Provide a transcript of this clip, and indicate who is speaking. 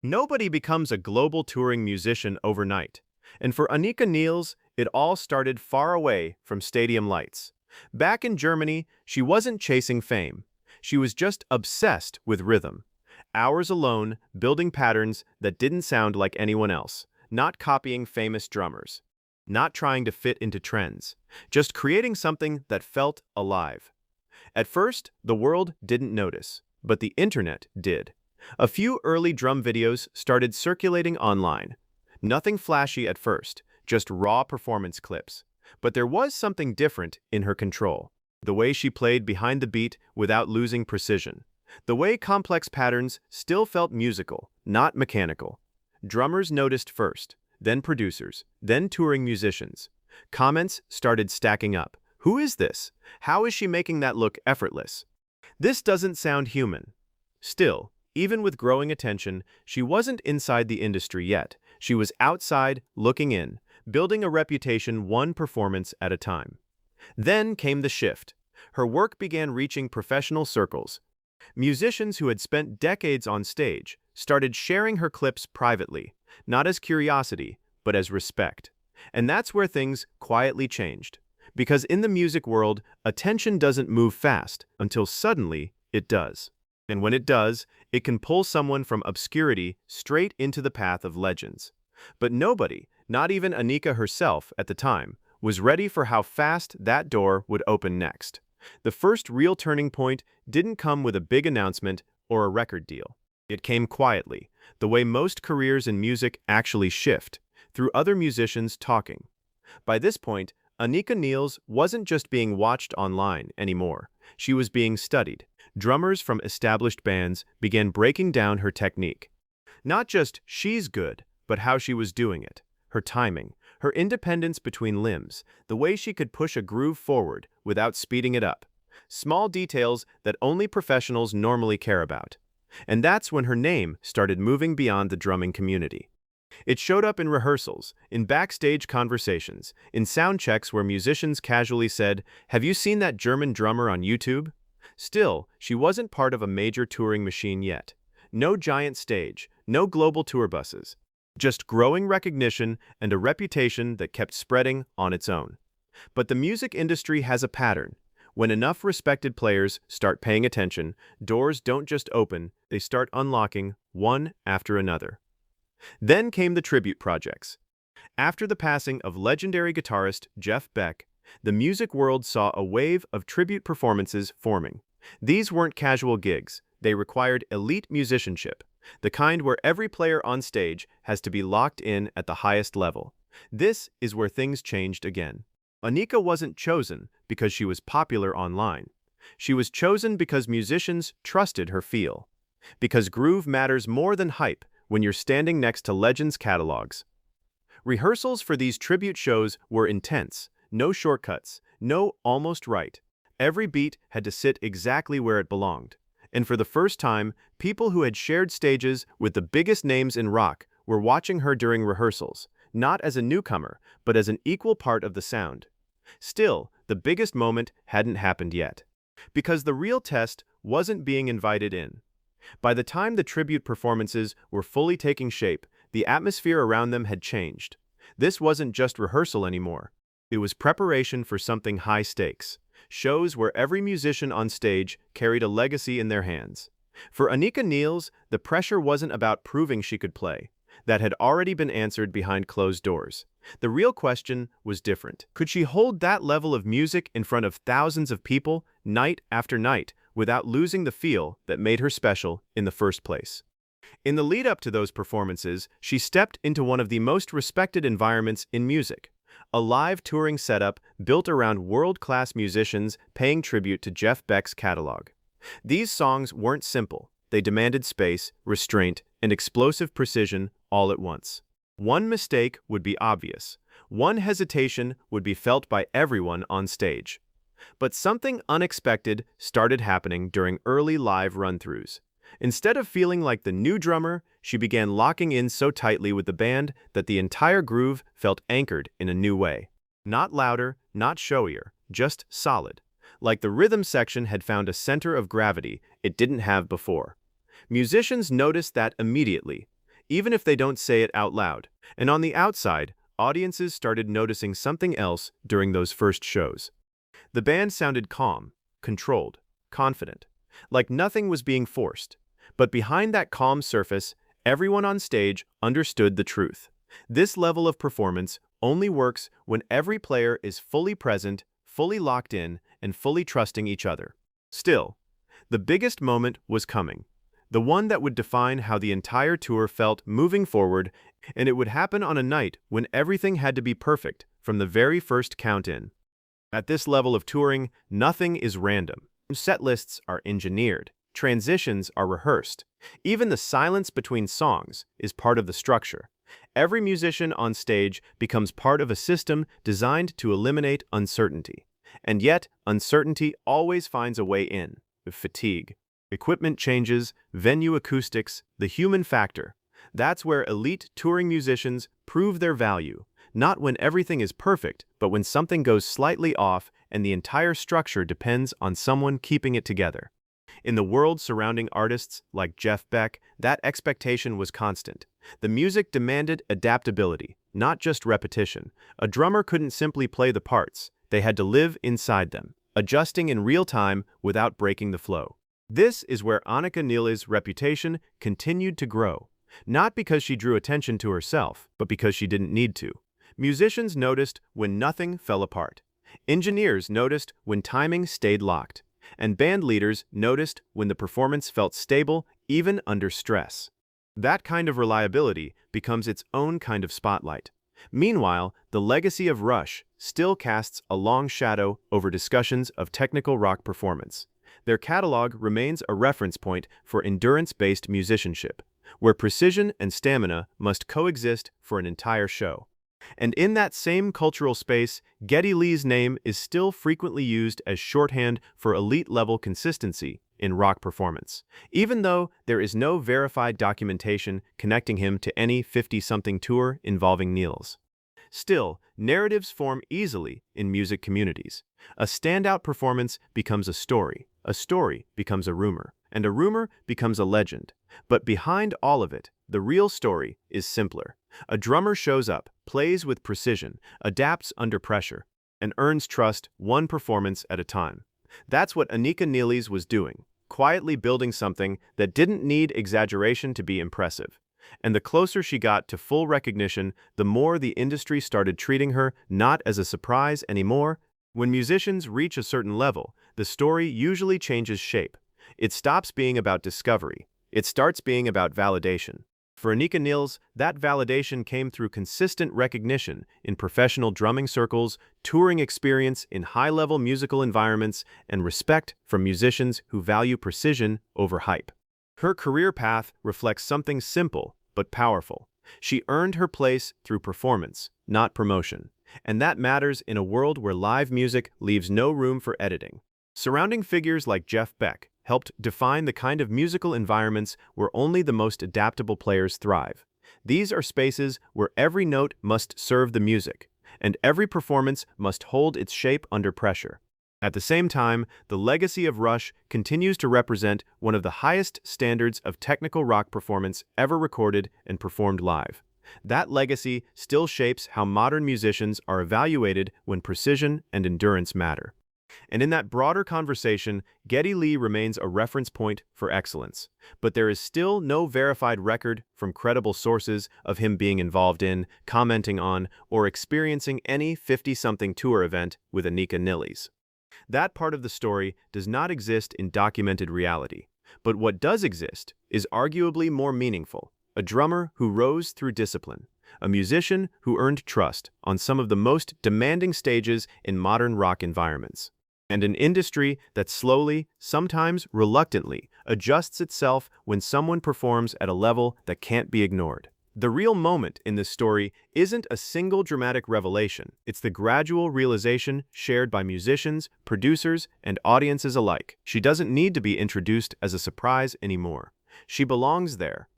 Speaker 1: Nobody becomes a global touring musician overnight. And for Anika Niels, it all started far away from stadium lights. Back in Germany, she wasn't chasing fame. She was just obsessed with rhythm. Hours alone, building patterns that didn't sound like anyone else, not copying famous drummers, not trying to fit into trends, just creating something that felt alive. At first, the world didn't notice, but the internet did. A few early drum videos started circulating online. Nothing flashy at first, just raw performance clips. But there was something different in her control. The way she played behind the beat without losing precision. The way complex patterns still felt musical, not mechanical. Drummers noticed first, then producers, then touring musicians. Comments started stacking up. Who is this? How is she making that look effortless? This doesn't sound human. Still, even with growing attention, she wasn't inside the industry yet. She was outside, looking in, building a reputation one performance at a time. Then came the shift. Her work began reaching professional circles. Musicians who had spent decades on stage started sharing her clips privately, not as curiosity, but as respect. And that's where things quietly changed. Because in the music world, attention doesn't move fast until suddenly it does. And when it does, it can pull someone from obscurity straight into the path of legends. But nobody, not even Anika herself at the time, was ready for how fast that door would open next. The first real turning point didn't come with a big announcement or a record deal. It came quietly, the way most careers in music actually shift, through other musicians talking. By this point, Anika Niels wasn't just being watched online anymore. She was being studied. Drummers from established bands began breaking down her technique. Not just she's good, but how she was doing it. Her timing, her independence between limbs, the way she could push a groove forward without speeding it up. Small details that only professionals normally care about. And that's when her name started moving beyond the drumming community. It showed up in rehearsals, in backstage conversations, in sound checks where musicians casually said, "Have you seen that German drummer on YouTube?" Still, she wasn't part of a major touring machine yet. No giant stage, no global tour buses. Just growing recognition and a reputation that kept spreading on its own. But the music industry has a pattern. When enough respected players start paying attention, doors don't just open, they start unlocking one after another. Then came the tribute projects. After the passing of legendary guitarist Jeff Beck, the music world saw a wave of tribute performances forming. These weren't casual gigs. They required elite musicianship, the kind where every player on stage has to be locked in at the highest level. This is where things changed again. Anika wasn't chosen because she was popular online. She was chosen because musicians trusted her feel. Because groove matters more than hype when you're standing next to legends' catalogs. Rehearsals for these tribute shows were intense. No shortcuts, no almost right. Every beat had to sit exactly where it belonged. And for the first time, people who had shared stages with the biggest names in rock were watching her during rehearsals, not as a newcomer, but as an equal part of the sound. Still, the biggest moment hadn't happened yet. Because the real test wasn't being invited in. By the time the tribute performances were fully taking shape, the atmosphere around them had changed. This wasn't just rehearsal anymore. It was preparation for something high stakes. Shows where every musician on stage carried a legacy in their hands. For Anika Niels, the pressure wasn't about proving she could play. That had already been answered behind closed doors. The real question was different. Could she hold that level of music in front of thousands of people, night after night, without losing the feel that made her special in the first place? In the lead-up to those performances, she stepped into one of the most respected environments in music. A live touring setup built around world-class musicians paying tribute to Jeff Beck's catalog. These songs weren't simple. They demanded space, restraint, and explosive precision all at once. One mistake would be obvious. One hesitation would be felt by everyone on stage. But something unexpected started happening during early live run-throughs. Instead of feeling like the new drummer, she began locking in so tightly with the band that the entire groove felt anchored in a new way. Not louder, not showier, just solid. Like the rhythm section had found a center of gravity it didn't have before. Musicians noticed that immediately. even if they don't say it out loud. And on the outside, audiences started noticing something else during those first shows. The band sounded calm, controlled, confident, like nothing was being forced. But behind that calm surface, everyone on stage understood the truth. This level of performance only works when every player is fully present, fully locked in, and fully trusting each other. Still, the biggest moment was coming. The one that would define how the entire tour felt moving forward, and it would happen on a night when everything had to be perfect from the very first count-in. At this level of touring, nothing is random. Set lists are engineered. Transitions are rehearsed. Even the silence between songs is part of the structure. Every musician on stage becomes part of a system designed to eliminate uncertainty. And yet, uncertainty always finds a way in, with fatigue. Equipment changes, venue acoustics, the human factor. That's where elite touring musicians prove their value, not when everything is perfect, but when something goes slightly off and the entire structure depends on someone keeping it together. In the world surrounding artists like Jeff Beck, that expectation was constant. The music demanded adaptability, not just repetition. A drummer couldn't simply play the parts. They had to live inside them, adjusting in real time without breaking the flow. This is where Anika Neely's reputation continued to grow, not because she drew attention to herself, but because she didn't need to. Musicians noticed when nothing fell apart. Engineers noticed when timing stayed locked. And band leaders noticed when the performance felt stable, even under stress. That kind of reliability becomes its own kind of spotlight. Meanwhile, the legacy of Rush still casts a long shadow over discussions of technical rock performance. Their catalog remains a reference point for endurance-based musicianship, where precision and stamina must coexist for an entire show. And in that same cultural space, Geddy Lee's name is still frequently used as shorthand for elite-level consistency in rock performance, even though there is no verified documentation connecting him to any 50-something tour involving Neils. Still, narratives form easily in music communities. A standout performance becomes a story becomes a rumor, and a rumor becomes a legend. But behind all of it, the real story is simpler. A drummer shows up, plays with precision, adapts under pressure, and earns trust one performance at a time. That's what Anika Neely's was doing, quietly building something that didn't need exaggeration to be impressive. And the closer she got to full recognition, the more the industry started treating her not as a surprise anymore. When musicians reach a certain level, the story usually changes shape. It stops being about discovery. It starts being about validation. For Anika Neely's, that validation came through consistent recognition in professional drumming circles, touring experience in high-level musical environments, and respect from musicians who value precision over hype. Her career path reflects something simple but powerful. She earned her place through performance, not promotion. And that matters in a world where live music leaves no room for editing. Surrounding figures like Jeff Beck helped define the kind of musical environments where only the most adaptable players thrive. These are spaces where every note must serve the music, and every performance must hold its shape under pressure. At the same time, the legacy of Rush continues to represent one of the highest standards of technical rock performance ever recorded and performed live. That legacy still shapes how modern musicians are evaluated when precision and endurance matter. And in that broader conversation, Geddy Lee remains a reference point for excellence. But there is still no verified record from credible sources of him being involved in, commenting on, or experiencing any 50-something tour event with Anika Neely's. That part of the story does not exist in documented reality. But what does exist is arguably more meaningful. A drummer who rose through discipline. A musician who earned trust on some of the most demanding stages in modern rock environments. And an industry that slowly, sometimes reluctantly, adjusts itself when someone performs at a level that can't be ignored. The real moment in this story isn't a single dramatic revelation. It's the gradual realization shared by musicians, producers, and audiences alike. She doesn't need to be introduced as a surprise anymore. She belongs there,